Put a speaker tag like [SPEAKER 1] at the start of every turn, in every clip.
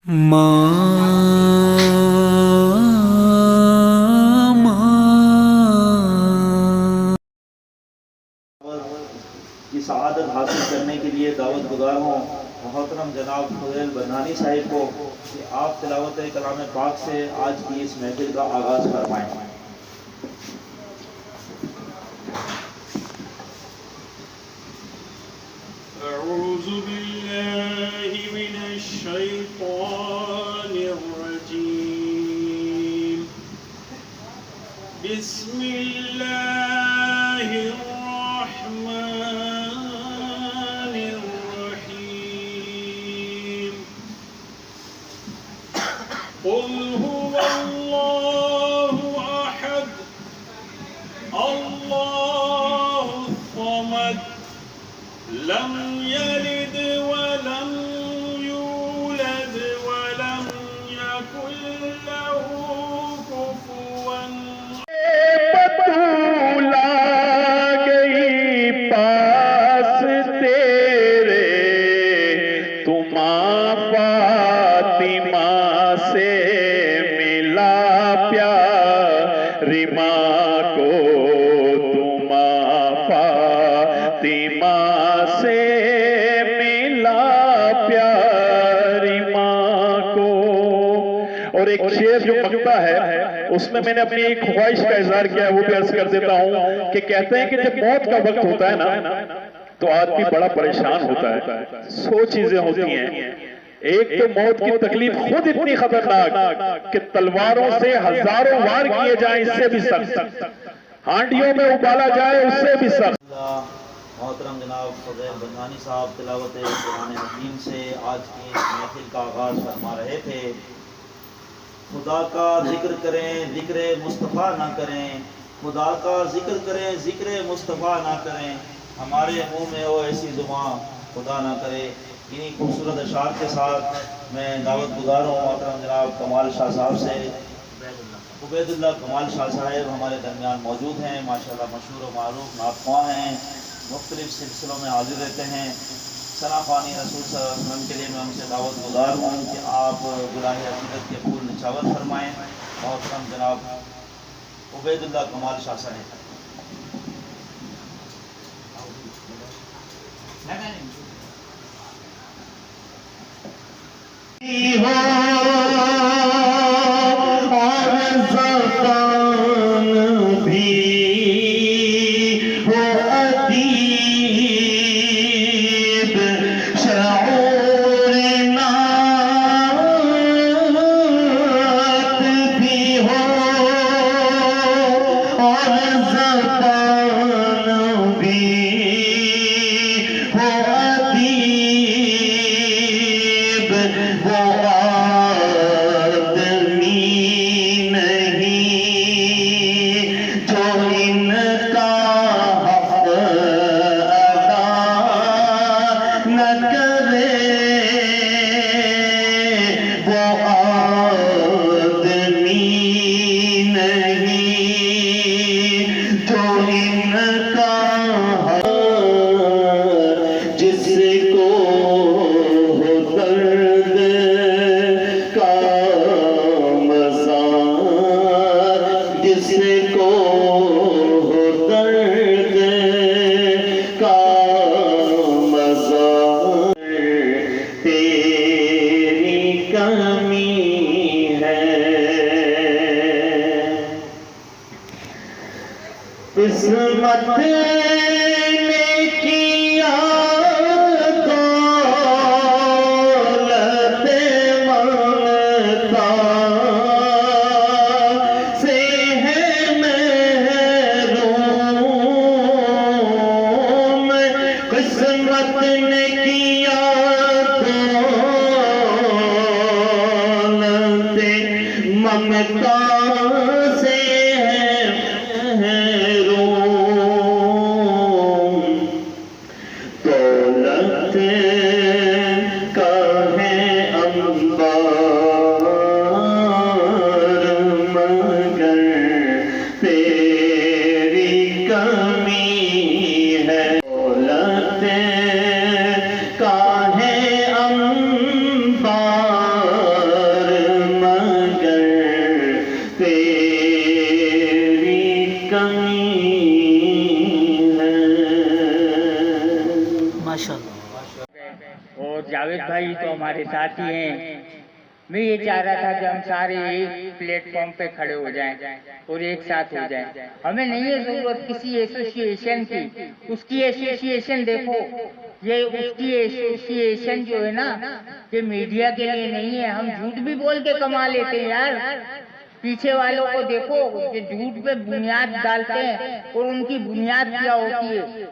[SPEAKER 1] کی سعادت حاصل کرنے کے لیے دعوت گزار ہوں محترم جناب فضیل بنانی صاحب کو کہ آپ تلاوت کلام پاک سے آج کی اس محفل کا آغاز فرمائیں۔
[SPEAKER 2] اعوذ باللہ من الشیطان الرجیم، بسم اللہ الرحمن الرحیم، قل هو اللہ احد اللہ الصمد لم يلد ولم يولد ولم يكن له كفوا
[SPEAKER 3] بطولا گئی پاس تیرے، تم فاطمہ سے ملا پیاری ماں کو، تم فاطمہ سے ملا پیاری ماں کو۔ اور ایک شعر جو منگتا ہے اس میں نے اپنی ایک خواہش کا اظہار کیا ہے، وہ بھی عرض کر دیتا ہوں کہ کہتے ہیں کہ جب موت کا وقت ہوتا ہے نا تو آدمی بڑا پریشان ہوتا ہے، سو چیزیں ہوتی ہیں۔ ایک تو موت کی تکلیف خود اتنی خطرناک کہ تلواروں سے ہزاروں وار کیے جائیں اس سے بھی سخت، ہانڈیوں میں ابالا جائے اس سے بھی سخت۔
[SPEAKER 1] محترم جناب فضیل بنانی صاحب تلاوت قرآن حکیم سے آج کی اس محفل کا آغاز فرما رہے تھے۔ خدا کا ذکر کریں ذکر مصطفیٰ نہ کریں، خدا کا ذکر کریں ذکر مصطفیٰ نہ کریں، ہمارے منہ میں ہو ایسی زبان خدا نہ کرے۔ انہی خوبصورت اشعار کے ساتھ میں دعوت گزار ہوں محترم جناب کمال شاہ صاحب سے۔ عبید اللہ کمال شاہ صاحب ہمارے درمیان موجود ہیں، ماشاءاللہ مشہور و معروف نعت خواں ہیں، مختلف سلسلوں میں حاضر رہتے ہیں۔ ثنا خوانی رسول صلی اللہ علیہ وسلم کے لیے میں ان سے دعوت گزار ہوں کہ آپ گلہ عقیدت کے پھول نچاور فرمائیں۔ محترم جناب عبید اللہ کمال شاہ صاحب۔
[SPEAKER 3] قسمت نے کیا دولت منگتا سے ہے محروم، قسمت نے کیا دولت منگتا سے کا ہے انبار
[SPEAKER 4] اور جاوید بھائی تو ہمارے ساتھ ہی ہیں. میں یہ چاہ رہا تھا کہ ہم سارے ایک پلیٹ فارم پہ کھڑے ہو جائیں اور ایک ساتھ ہو جائیں. ہمیں نہیں ہے ضرورت کسی ایسوسیشن کی. اس کی ایسوسیشن دیکھو، یہ اس کی ایسوسیشن جو ہے نا یہ میڈیا کے لیے نہیں ہے. ہم جھوٹ بھی بول کے کما لیتے ہیں یار. پیچھے والوں کو دیکھو جو جھوٹ پہ بنیاد ڈالتے ہیں اور ان کی بنیاد کیا ہوتی ہے.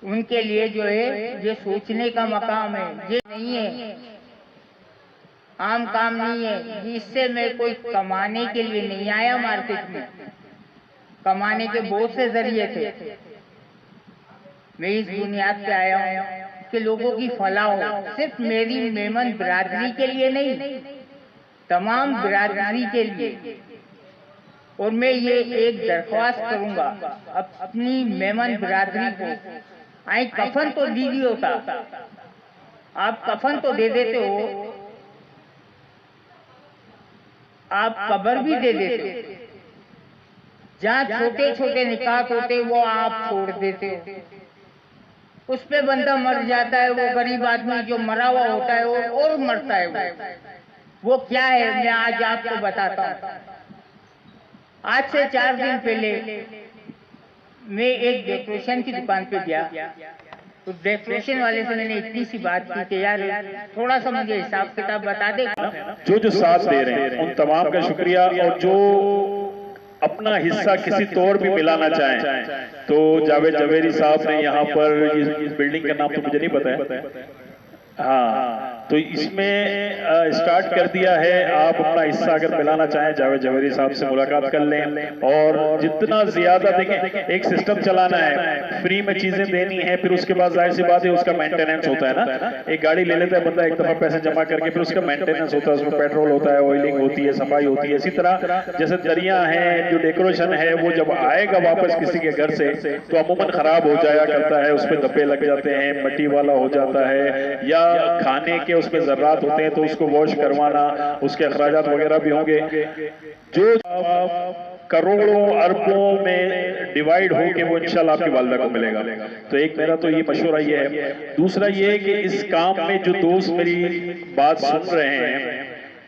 [SPEAKER 4] ان کے لیے جو ہے یہ سوچنے کا مقام ہے. یہ نہیں ہے عام کام نہیں ہے. اس سے میں کوئی کمانے کے لیے نہیں آیا مارکیٹ میں. کمانے کے بہت سے ذریعے تھے. میں اس بنیاد پہ آیا ہوں کہ لوگوں کی فلاح ہو. صرف میری میمن برادری کے لیے نہیں، تمام برادری کے لیے. اور میں یہ ایک درخواست کروں گا اپنی میمن برادری کو، کفن تو دیجیے ہوتا، آپ کفن تو دے دیتے ہو، آپ قبر بھی دے دیتے. جہاں چھوٹے چھوٹے نکاح ہوتے وہ آپ چھوڑ دیتے ہو. اس پہ بندہ مر جاتا ہے، وہ غریب آدمی جو مرا ہوا ہوتا ہے وہ اور مرتا ہے. وہ کیا ہے میں آج آپ کو بتاتا ہوں. آج سے 4 دن پہلے میں ایک ڈیکوریشن کی دکان پہ گیا. تو ڈیکوریشن والے سے میں نے اتنی سی بات کی کہ یار تھوڑا سا مجھے حساب کتاب بتا دے.
[SPEAKER 3] جو ساتھ دے رہے ہیں ان تمام کا شکریہ. اور جو اپنا حصہ کسی طور بھی ملانا چاہیں تو جاوید جویری صاحب نے یہاں پر اس بلڈنگ کا نام تو مجھے نہیں پتا ہے، ہاں تو اس میں اسٹارٹ کر دیا ہے. آپ اپنا حصہ اگر ملانا چاہیں جاوید جویری صاحب سے ملاقات کر لیں. اور جتنا زیادہ دیکھیں ایک سسٹم چلانا ہے، فری میں چیزیں دینی ہیں، پھر اس کے بعد ظاہر سی بات ہے اس کا مینٹیننس ہوتا ہے نا. ایک گاڑی لے لیتا ہے بندہ ایک دفعہ پیسے جمع کر کے، پھر اس کا مینٹیننس ہوتا ہے، اس میں پیٹرول ہوتا ہے، آئلنگ ہوتی ہے، صفائی ہوتی ہے. اسی طرح جیسے دریا ہیں، جو ڈیکوریشن ہے وہ جب آئے گا واپس کسی کے گھر سے تو عموماً خراب ہو جایا کرتا ہے، اس پہ دبے لگ جاتے ہیں، مٹی والا ہو جاتا ہے، یا کھانے کے اس میں ذرات ہوتے ہیں تو اس کو واش کروانا، اس کے اخراجات وغیرہ بھی ہوں گے. جو کروڑوں اربوں میں ڈیوائیڈ ہو کے وہ انشاءاللہ آپ کی والدہ کو ملے گا. تو ایک میرا تو یہ مشورہ یہ ہے. دوسرا یہ ہے کہ اس کام میں جو دوست میری بات سن رہے ہیں،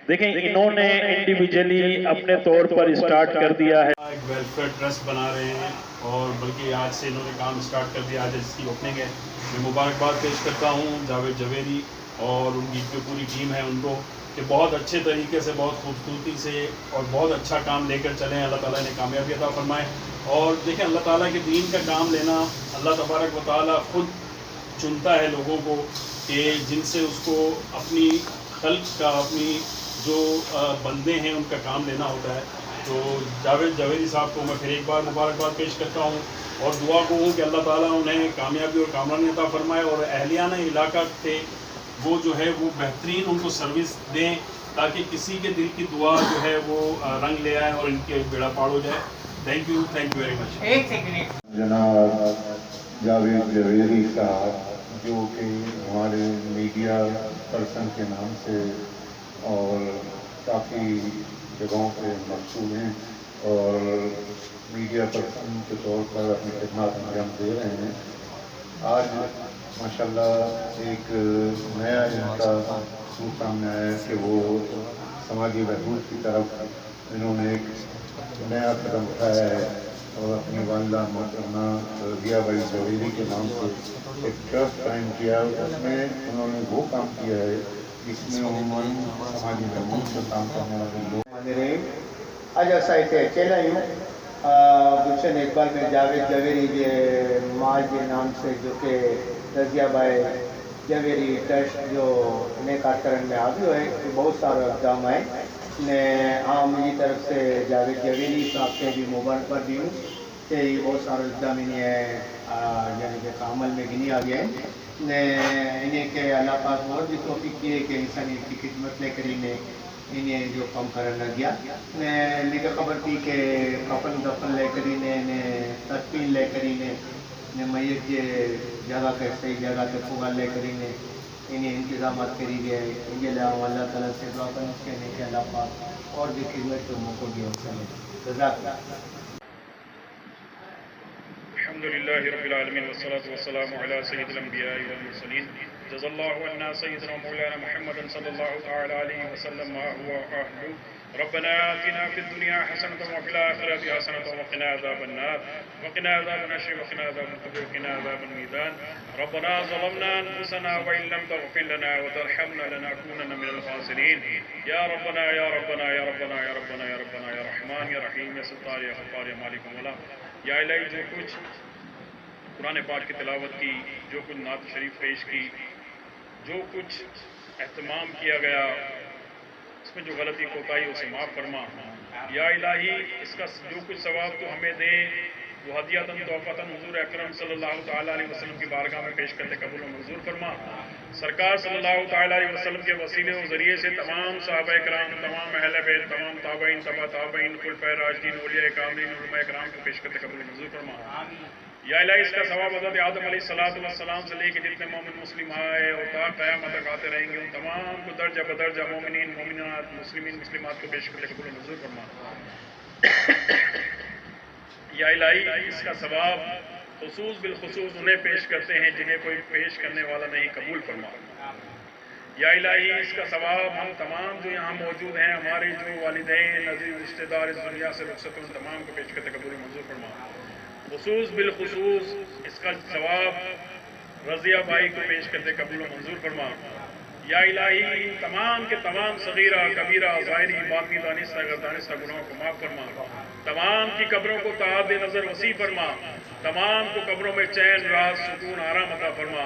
[SPEAKER 3] دیکھیں انہوں نے انڈیویجلی اپنے طور پر اسٹارٹ کر دیا ہے.
[SPEAKER 2] ایک ویلفیئر ٹرسٹ بنا رہے ہیں اور بلکہ آج سے انہوں نے کام اسٹارٹ کر دیا. آج اس کی اوپننگ ہے. میں مبارکباد پیش کرتا ہوں جاوید جویری اور ان کی جو پوری ٹیم ہے ان کو کہ بہت اچھے طریقے سے، بہت خوبصورتی سے اور بہت اچھا کام لے کر چلیں. اللہ تعالیٰ نے کامیابی عطا فرمائے. اور دیکھیں اللہ تعالیٰ کے دین کا کام لینا، اللہ تبارک و تعالیٰ خود چنتا ہے لوگوں کو کہ جن سے اس کو اپنی خلق کا، اپنی جو بندے ہیں ان کا کام لینا ہوتا ہے. تو جاوید جویری صاحب کو میں پھر ایک بار مبارکباد پیش کرتا ہوں اور دعا کو ہوں کہ اللہ تعالیٰ انہیں کامیابی اور کامرانی عطا فرمائے. اور اہلیان علاقہ تھے وہ جو ہے وہ بہترین ان کو سروس دیں تاکہ کسی کے دل کی دعا جو ہے وہ رنگ لے آئے اور ان کے بیڑا پار ہو جائے. Thank you very much.
[SPEAKER 5] جناب جاوید جویری صاحب جو کہ ہمارے میڈیا پرسن کے نام سے اور کافی جگہوں پہ مشہور ہیں اور میڈیا پرسن کے طور پر اپنی خدمات انجام دے رہے ہیں. آج ماشاءاللہ ایک نیا ان کا اصول سامنے آیا ہے کہ وہ سماجی بہبود کی طرف انہوں نے ایک نیا قدم اٹھایا ہے اور اپنی والدہ محترمہ رضیہ بائی جویری کے نام سے ایک ٹرسٹ قائم کیا. اس میں انہوں نے وہ کام کیا ہے جس میں عموماً سماجی بہبود سے کام کرنے والے لوگ
[SPEAKER 6] آج ایسے چلا ہوں گلشن اقبال میں جاوید جویری کے ماں کے نام سے جو کہ رضیہ بائی جویری ٹرسٹ جو نیکاترن میں آگے ہوئے بہت سارا اقدام ہے. نے میری طرف سے جاوید جویری صاحب کے بھی مبارکباد دی ہوں کہ یہ بہت سارا اقدام انہیں یعنی کہ عمل میں گنی آ گیا ہے. انہیں کہ اللہ پاک اور بھی توفیق کیے کہ انسانیت کی خدمت لے کر انہیں جو کام کرنا گیا. لیکن خبر تھی کہ کفن دفن لے کر انہیں تدفین لے کر انہیں میت کے جگہ کے صحیح جگہ کے پھوگا لے کر انہیں انتظامات کری گئے. ان کے لیے اللہ تعالیٰ سے دعا کریں اس کے لیے کہ اللہ پاک اور بھی خدمت کے موقع دیا. جزاک اللہ.
[SPEAKER 2] الحمد لله رب العالمين والصلاة والسلام على سيد الأنبياء والمرسلين جزا الله عنا سيدنا مولانا محمد صلى الله تعالى عليه وسلم ما هو أهله ربنا آتنا في الدنيا حسنة وفي الآخرة حسنة وقنا عذاب النار وقنا عذاب النار وقنا عذاب القبر وقنا عذاب الميزان ربنا ظلمنا أنفسنا وإن لم تغفر لنا وترحمنا لنكونن من الخاسرين يا ربنا يا ربنا يا ربنا يا ربنا يا ربنا يا رحمن يا رحيم يا ستار يا غفار يا مالك مولا یا الہی جو کچھ قرآن پاک کی تلاوت کی، جو کچھ نعت شریف پیش کی، جو کچھ اہتمام کیا گیا، اس میں جو غلطی کوتاہی اسے معاف فرما یا الہی، اس کا جو کچھ ثواب تو ہمیں دے وہ ہدیۃً تحفۃً حضور اکرم صلی اللہ تعالیٰ علیہ وسلم کی بارگاہ میں پیش کرتے قبول و منظور فرما. سرکار صلی اللہ تعالیٰ علیہ وسلم کے وسیلے و ذریعے سے تمام صحابہ کرام، تمام اہل بیت، تمام تابعین، تبع تابعین، خلفائے راشدین، اولیاء کاملین، علماء کرام کو پیش کرتے قبول و منظور فرما. یا الہی، اس کا ثواب حضرت آدم علیہ السلام سے لے کے جتنے مومن مسلم آئے اور تا قیامت تک آتے رہیں گے، ان تمام کو درجہ بدرجہ مومنین، مومنات، مسلمین، مسلمات کو پیش کرتے قبول و منظور فرما. یا الہی، اس کا ثواب خصوص بالخصوص انہیں پیش کرتے ہیں جنہیں کوئی پیش کرنے والا نہیں، قبول فرما. یا الہی، اس کا ثواب ہم تمام جو یہاں موجود ہیں، ہمارے جو والدین، عزیز رشتہ دار اس دنیا سے رخصت، ان تمام کو پیش کرتے قبول منظور فرما. خصوص بالخصوص اس کا ثواب رضیہ بھائی کو پیش کرتے قبول منظور فرما. یا الہی، تمام کے تمام صغیرہ کبیرہ، ظاہری باطنی، دانستہ غیر دانستہ گناہوں کو معاف فرما. تمام کی قبروں کو تعداد نظر وسیع فرما. تمام کو قبروں میں چین، راحت، سکون، آرام عطا فرما.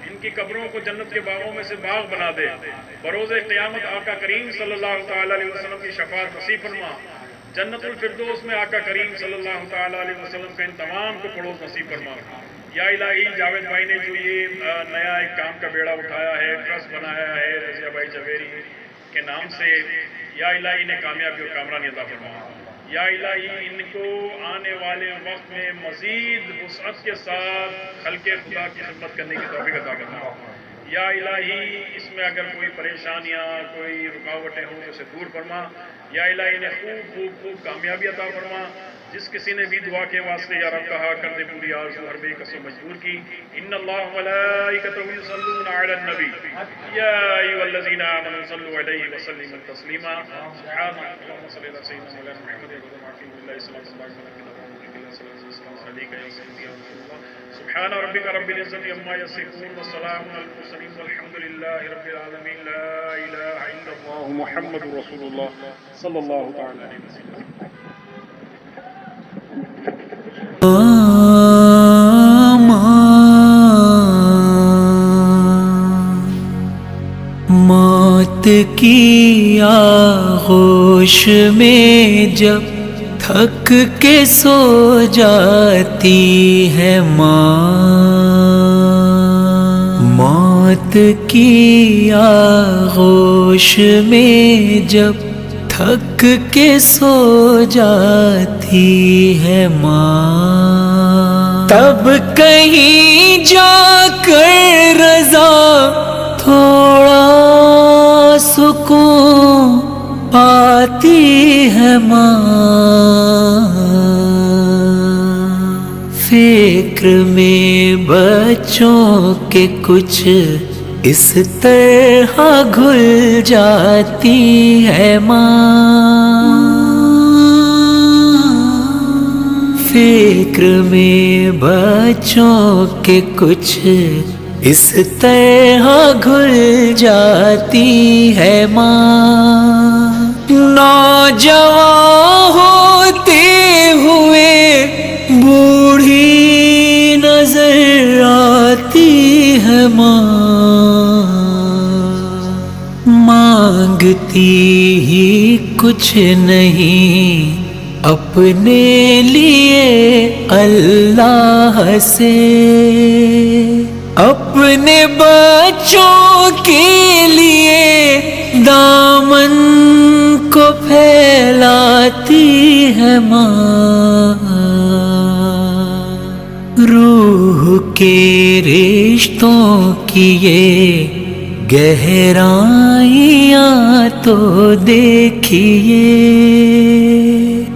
[SPEAKER 2] ان کی قبروں کو جنت کے باغوں میں سے باغ بنا دے. بروز قیامت آقا کریم صلی اللہ تعالیٰ علیہ وسلم کی شفاعت نصیب فرما. جنت الفردوس میں آقا کریم صلی اللہ تعالیٰ علیہ وسلم کے ان تمام کو پڑوس نصیب فرما. یا الہی، جاوید بھائی نے جو یہ نیا ایک کام کا بیڑا اٹھایا ہے، ٹرسٹ بنایا ہے رضیہ بھائی جویری کے نام سے، یا الہی انہیں کامیابی اور کامرانی عطا فرما. یا الہی، ان کو آنے والے وقت میں مزید وسعت کے ساتھ خلق خدا کی خدمت کرنے کی توفیق عطا کرنا. یا الہی، اس میں اگر کوئی پریشانیاں، کوئی رکاوٹیں ہوں تو اسے دور فرما. یا الہی، انہیں خوب کامیابی عطا فرما. جس کسی نے بھی دعا کے واسطے یا رب کہا کر دے پوری آرزو ہر بے کس و مجبور کی. ان اللہ ملائکتہ یصلون علی النبی یا ایھا الذین آمنوا صلوا علیہ وسلموا تسلیما. سبحان اللہم صلی علی سیدنا مولانا محمد سبحان ربک رب العزة عما یصفون وسلام علی المرسلین والحمد للہ رب العالمین. لا الہ الا اللہ محمد رسول اللہ صلی اللہ تعالی علیہ وسلم.
[SPEAKER 7] موت کی آغوش میں جب تھک کے سو جاتی ہے ماں، موت کی آغوش میں جب تھک کے سو جاتی ہے ماں، تب کہیں جا کر رضا تھوڑا سکون پاتی ہے ماں. فکر میں بچوں کے کچھ اس طرح گھل جاتی ہے ماں، فکر میں بچوں کے کچھ اس طرح گھل جاتی ہے ماں. نوجوان ہوتے ہوئے بوڑھی نظر آتی ہے ماں، مانگتی ہی کچھ نہیں اپنے لیے اللہ سے، اپنے بچوں کے لیے دامن کو پھیلاتی ہے ماں. روح کے رشتوں کی یہ گہرائیاں تو دیکھیے،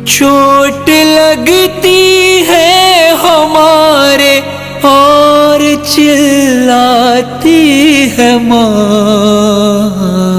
[SPEAKER 7] چوٹ لگتی ہے ہمارے اور چلاتی ہے ماں.